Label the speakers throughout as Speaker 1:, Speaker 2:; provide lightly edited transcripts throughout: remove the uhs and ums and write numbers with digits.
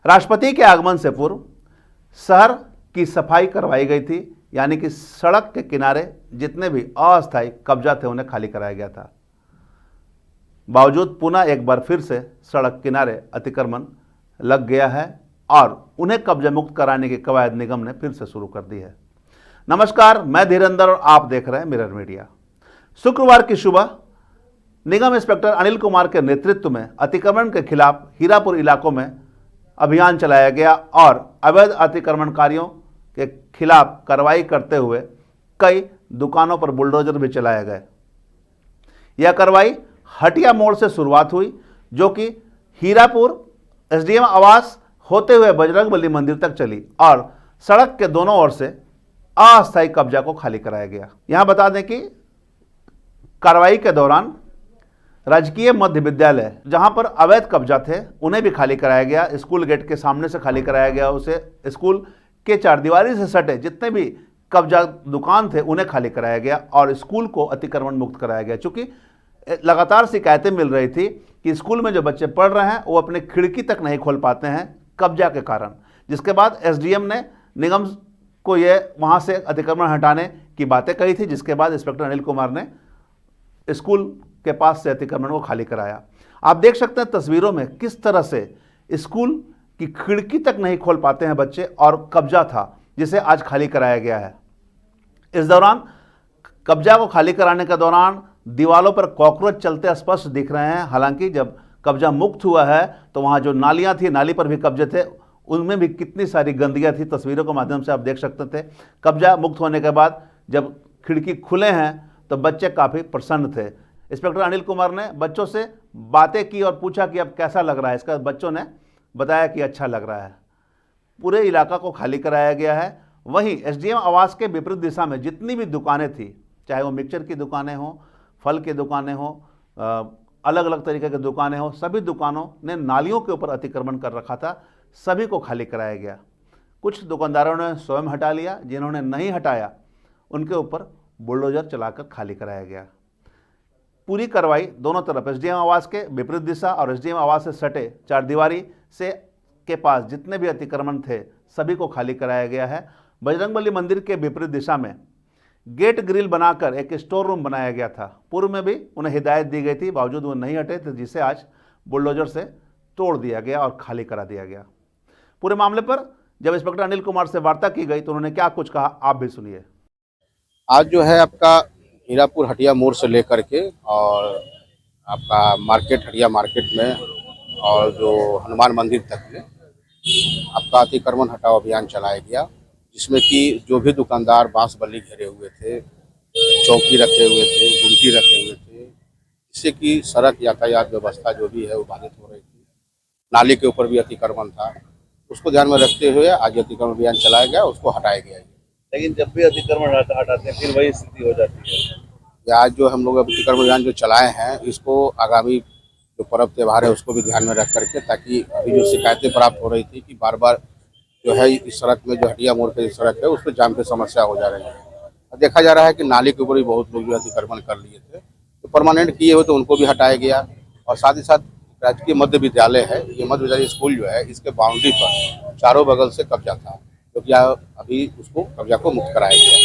Speaker 1: राष्ट्रपति के आगमन से पूर्व शहर की सफाई करवाई गई थी, यानी कि सड़क के किनारे जितने भी अस्थायी कब्जा थे उन्हें खाली कराया गया था। बावजूद पुनः एक बार फिर से सड़क किनारे अतिक्रमण लग गया है और उन्हें कब्जा मुक्त कराने की कवायद निगम ने फिर से शुरू कर दी है। नमस्कार, मैं धीरेंद्र और आप देख रहे हैं मिरर मीडिया। शुक्रवार की सुबह निगम इंस्पेक्टर अनिल कुमार के नेतृत्व में अतिक्रमण के खिलाफ हीरापुर इलाकों में अभियान चलाया गया और अवैध अतिक्रमणकारियों के खिलाफ कार्रवाई करते हुए कई दुकानों पर बुलडोजर भी चलाए गए। यह कार्रवाई हटिया मोड़ से शुरुआत हुई, जो कि हीरापुर एसडीएम आवास होते हुए बजरंगबली मंदिर तक चली और सड़क के दोनों ओर से अस्थायी कब्जा को खाली कराया गया। यहां बता दें कि कार्रवाई के दौरान राजकीय मध्य विद्यालय जहां पर अवैध कब्जा थे उन्हें भी खाली कराया गया। स्कूल गेट के सामने से खाली कराया गया, उसे स्कूल के चारदीवारी से सटे जितने भी कब्जा दुकान थे उन्हें खाली कराया गया और स्कूल को अतिक्रमण मुक्त कराया गया। चूंकि लगातार शिकायतें मिल रही थी कि स्कूल में जो बच्चे पढ़ रहे हैं वो अपने खिड़की तक नहीं खोल पाते हैं कब्जा के कारण, जिसके बाद एसडीएम ने निगम को ये वहाँ से अतिक्रमण हटाने की बातें कही थी, जिसके बाद इंस्पेक्टर अनिल कुमार ने स्कूल के पास से अतिक्रमण को खाली कराया। आप देख सकते हैं तस्वीरों में किस तरह से स्कूल की खिड़की तक नहीं खोल पाते हैं बच्चे और कब्जा था जिसे आज खाली कराया गया है। इस दौरान कब्जा को खाली कराने के दौरान दीवालों पर कॉकरोच चलते स्पष्ट दिख रहे हैं। हालांकि जब कब्जा मुक्त हुआ है तो वहाँ जो नालियाँ थी, नाली पर भी कब्जे थे, उनमें भी कितनी सारी गंदगियाँ थी, तस्वीरों के माध्यम से आप देख सकते थे। कब्जा मुक्त होने के बाद जब खिड़की खुले हैं तो बच्चे काफ़ी प्रसन्न थे। इंस्पेक्टर अनिल कुमार ने बच्चों से बातें की और पूछा कि अब कैसा लग रहा है। इसका बच्चों ने बताया कि अच्छा लग रहा है। पूरे इलाका को खाली कराया गया है। वहीं एसडीएम आवास के विपरीत दिशा में जितनी भी दुकानें थी, चाहे वो मिक्सचर की दुकानें हों, फल की दुकानें हों, अलग अलग तरीके की दुकानें हों, सभी दुकानों ने नालियों के ऊपर अतिक्रमण कर रखा था, सभी को खाली कराया गया। कुछ दुकानदारों ने स्वयं हटा लिया, जिन्होंने नहीं हटाया उनके ऊपर बुलडोजर चलाकर खाली कराया गया। पूरी कार्रवाई दोनों तरफ एसडीएम आवास के विपरीत दिशा और एसडीएम आवास से सटे चारदीवारी से के पास जितने भी अतिक्रमण थे सभी को खाली कराया गया है। बजरंगबली मंदिर के विपरीत दिशा में गेट ग्रिल बनाकर एक स्टोर रूम बनाया गया था। पूर्व में भी उन्हें हिदायत दी गई थी, बावजूद वो नहीं हटे थे, जिसे आज बुलडोजर से तोड़ दिया गया और खाली करा दिया गया। पूरे मामले पर जब इंस्पेक्टर अनिल कुमार से वार्ता की गई तो उन्होंने क्या कुछ कहा, आप भी सुनिए।
Speaker 2: आज जो है आपका हीरापुर हटिया मोड़ से लेकर के और आपका मार्केट, हटिया मार्केट में और जो हनुमान मंदिर तक में आपका अतिक्रमण हटाओ अभियान चलाया गया, जिसमें कि जो भी दुकानदार बांस बल्ली घेरे हुए थे, चौकी रखे हुए थे, गुमटी रखे हुए थे, जिससे कि सड़क यातायात व्यवस्था जो भी है वो बाधित हो रही थी। नाली के ऊपर भी अतिक्रमण था, उसको ध्यान में रखते हुए आज अतिक्रमण अभियान चलाया गया, उसको हटाया गया।
Speaker 3: लेकिन जब भी अतिक्रमण हटाते हैं फिर वही स्थिति हो जाती है।
Speaker 2: आज जो हम लोग अतिक्रमण अभियान जो चलाए हैं, इसको आगामी जो पर्व त्यौहार है उसको भी ध्यान में रख करके, ताकि अभी जो शिकायतें प्राप्त हो रही थी कि बार बार जो है इस सड़क में जो हटिया मोड़ पे सड़क है उस पर जाम की समस्या हो जा रही है। देखा जा रहा है कि नाली के ऊपर भी बहुत लोग जो अतिक्रमण कर लिए थे, तो परमानेंट किए हुए तो उनको भी हटाया गया। और साथ ही साथ राजकीय मध्य विद्यालय है, ये मध्य विद्यालय स्कूल जो है, इसके बाउंड्री पर चारों बगल से कब्जा था, क्योंकि अभी उसको कब्जा को मुक्त कराया गया।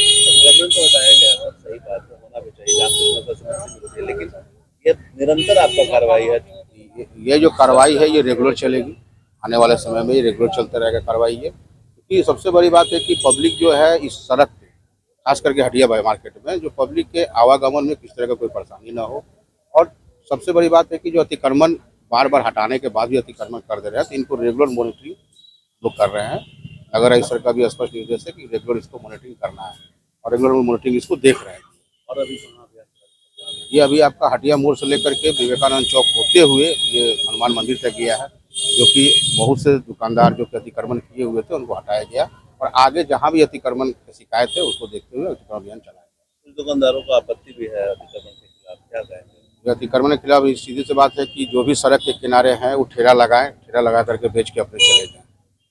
Speaker 3: गवर्नमेंट को बताया गया, सही बात है, होना भी चाहिए, लेकिन ये निरंतर आपका कार्रवाई है।
Speaker 2: ये जो कार्रवाई है ये रेगुलर चलेगी, आने वाले समय में ये रेगुलर चलते रहेगा कार्रवाई ये। क्योंकि सबसे बड़ी बात है कि पब्लिक जो है इस सड़क पे, खास करके हटिया मार्केट में, जो पब्लिक के आवागमन में किस तरह का कोई परेशानी ना हो। और सबसे बड़ी बात है कि जो अतिक्रमण बार बार हटाने के बाद भी अतिक्रमण कर दे रहे हैं, तो इनको रेगुलर मॉनिटरिंग लोग कर रहे हैं। अगर इस सरकार का भी स्पष्ट निर्देश है कि रेगुलर इसको मॉनिटरिंग करना है और रेगुलर मॉनिटरिंग इसको देख रहे हैं।
Speaker 3: और अभी
Speaker 2: ये अभी आपका हटिया मोड़ से लेकर के विवेकानंद चौक होते हुए ये हनुमान मंदिर तक गया है, जो कि बहुत से दुकानदार जो कि अतिक्रमण किए हुए थे उनको हटाया गया और आगे जहाँ भी अतिक्रमण की शिकायत है उसको देखते हुए अतिक्रमण अभियान चलाया गया।
Speaker 3: कुछ दुकानदारों को आपत्ति भी है अतिक्रमण के खिलाफ, क्या कहेंगे?
Speaker 2: अतिक्रमण के खिलाफ सीधी सी बात है कि जो भी सड़क के किनारे हैं वो ठेला लगाएं, ठेला लगा करके बेच के अपने चले जाएं।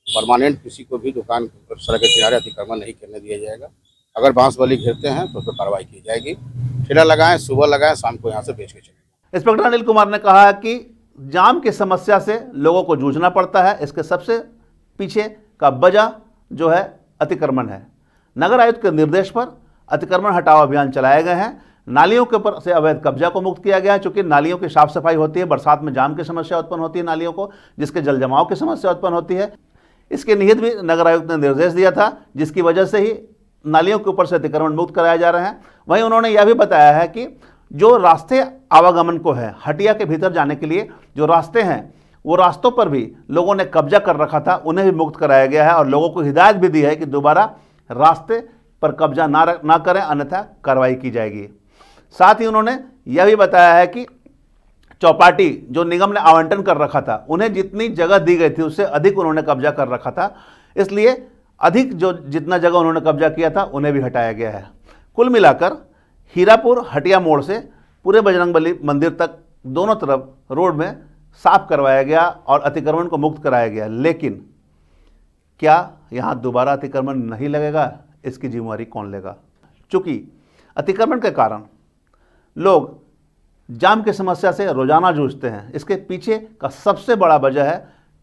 Speaker 2: परमानेंट किसी को भी दुकान सड़क के किनारे अतिक्रमण नहीं करने दिया जाएगा। अगर बांस बल्ली घेरते हैं तो उस पर कार्रवाई की जाएगी। ठेला लगाएं, सुबह लगाएं, शाम को यहाँ से बेच के चले।
Speaker 1: इंस्पेक्टर अनिल कुमार ने कहा कि जाम की समस्या से लोगों को जूझना पड़ता है। इसके सबसे पीछे का वजह जो है अतिक्रमण है। नगर आयुक्त के निर्देश पर अतिक्रमण हटाओ अभियान चलाए गए हैं। नालियों के ऊपर से अवैध कब्जा को मुक्त किया गया है, चूंकि नालियों की साफ सफाई होती है, बरसात में जाम की समस्या उत्पन्न होती है नालियों को, जिसके जल जमाव की समस्या उत्पन्न होती है। इसके निहित भी नगर आयुक्त ने निर्देश दिया था, जिसकी वजह से ही नालियों के ऊपर से अतिक्रमण मुक्त कराए जा रहे हैं। वहीं उन्होंने यह भी बताया है कि जो रास्ते आवागमन को है, हटिया के भीतर जाने के लिए जो रास्ते हैं, वो रास्तों पर भी लोगों ने कब्जा कर रखा था, उन्हें भी मुक्त कराया गया है और लोगों को हिदायत भी दी है कि दोबारा रास्ते पर कब्जा ना करें, अन्यथा कार्रवाई की जाएगी। साथ ही उन्होंने यह भी बताया है कि चौपाटी जो निगम ने आवंटन कर रखा था, उन्हें जितनी जगह दी गई थी उससे अधिक उन्होंने कब्जा कर रखा था, इसलिए अधिक जो जितना जगह उन्होंने कब्जा किया था उन्हें भी हटाया गया है। कुल मिलाकर हीरापुर हटिया मोड़ से पूरे बजरंगबली मंदिर तक दोनों तरफ रोड में साफ करवाया गया और अतिक्रमण को मुक्त कराया गया। लेकिन क्या यहाँ दोबारा अतिक्रमण नहीं लगेगा, इसकी जिम्मेवारी कौन लेगा? चूंकि अतिक्रमण के कारण लोग जाम की समस्या से रोजाना जूझते हैं। इसके पीछे का सबसे बड़ा वजह है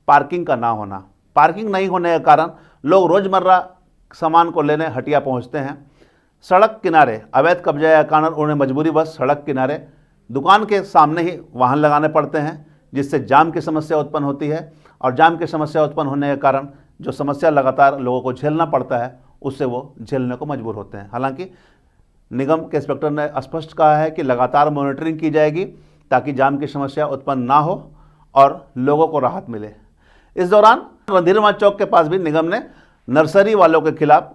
Speaker 1: पार्किंग का ना होना। पार्किंग नहीं होने के कारण लोग रोजमर्रा सामान को लेने हटिया पहुंचते हैं। सड़क किनारे अवैध कब्जा के कारण उन्हें मजबूरीवश सड़क किनारे दुकान के सामने ही वाहन लगाने पड़ते हैं, जिससे जाम की समस्या उत्पन्न होती है और जाम की समस्या उत्पन्न होने के कारण जो समस्या लगातार लोगों को झेलना पड़ता है, उससे वो झेलने को मजबूर होते हैं। हालांकि निगम के इंस्पेक्टर ने स्पष्ट कहा है कि लगातार मॉनिटरिंग की जाएगी ताकि जाम की समस्या उत्पन्न ना हो और लोगों को राहत मिले। इस दौरान रणधीरवां चौक के पास भी निगम ने नर्सरी वालों के खिलाफ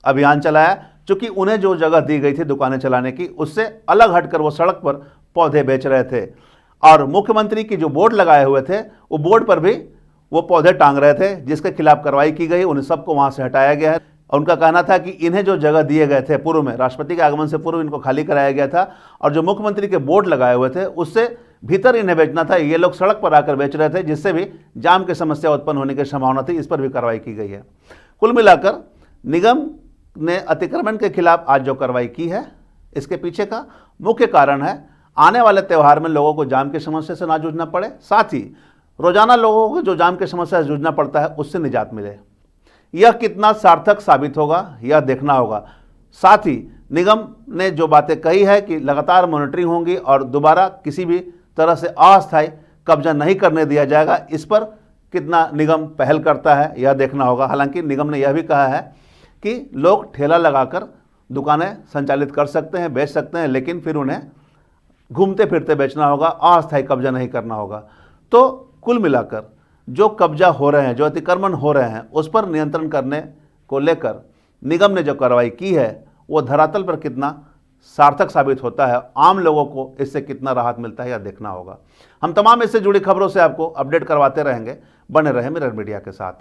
Speaker 1: अभियान चलाया, चूँकि उन्हें जो जगह दी गई थी दुकानें चलाने की, उससे अलग हटकर वो सड़क पर पौधे बेच रहे थे और मुख्यमंत्री की जो बोर्ड लगाए हुए थे, वो बोर्ड पर भी वो पौधे टांग रहे थे, जिसके खिलाफ कार्रवाई की गई। उन्हें सबको वहाँ से हटाया गया है। उनका कहना था कि इन्हें जो जगह दिए गए थे पूर्व में, राष्ट्रपति के आगमन से पूर्व इनको खाली कराया गया था और जो मुख्यमंत्री के बोर्ड लगाए हुए थे उससे भीतर इन्हें बेचना था। ये लोग सड़क पर आकर बेच रहे थे, जिससे भी जाम की समस्या उत्पन्न होने की संभावना थी। इस पर भी कार्रवाई की गई है। कुल मिलाकर निगम ने अतिक्रमण के खिलाफ आज जो कार्रवाई की है, इसके पीछे का मुख्य कारण है आने वाले त्यौहार में लोगों को जाम की समस्या से ना जूझना पड़े, साथ ही रोजाना लोगों को जो जाम की समस्या से जूझना पड़ता है उससे निजात मिले। यह कितना सार्थक साबित होगा, यह देखना होगा। साथ ही निगम ने जो बातें कही है कि लगातार मॉनिटरिंग होगी और दोबारा किसी भी तरह से अस्थायी कब्जा नहीं करने दिया जाएगा, इस पर कितना निगम पहल करता है यह देखना होगा। हालांकि निगम ने यह भी कहा है कि लोग ठेला लगाकर दुकानें संचालित कर सकते हैं, बेच सकते हैं, लेकिन फिर उन्हें घूमते फिरते बेचना होगा, अस्थायी कब्जा नहीं करना होगा। तो कुल मिलाकर जो कब्जा हो रहे हैं, जो अतिक्रमण हो रहे हैं, उस पर नियंत्रण करने को लेकर निगम ने जो कार्रवाई की है, वो धरातल पर कितना सार्थक साबित होता है, आम लोगों को इससे कितना राहत मिलता है, यह देखना होगा। हम तमाम इससे जुड़ी खबरों से आपको अपडेट करवाते रहेंगे। बने रहे मिरर मीडिया के साथ।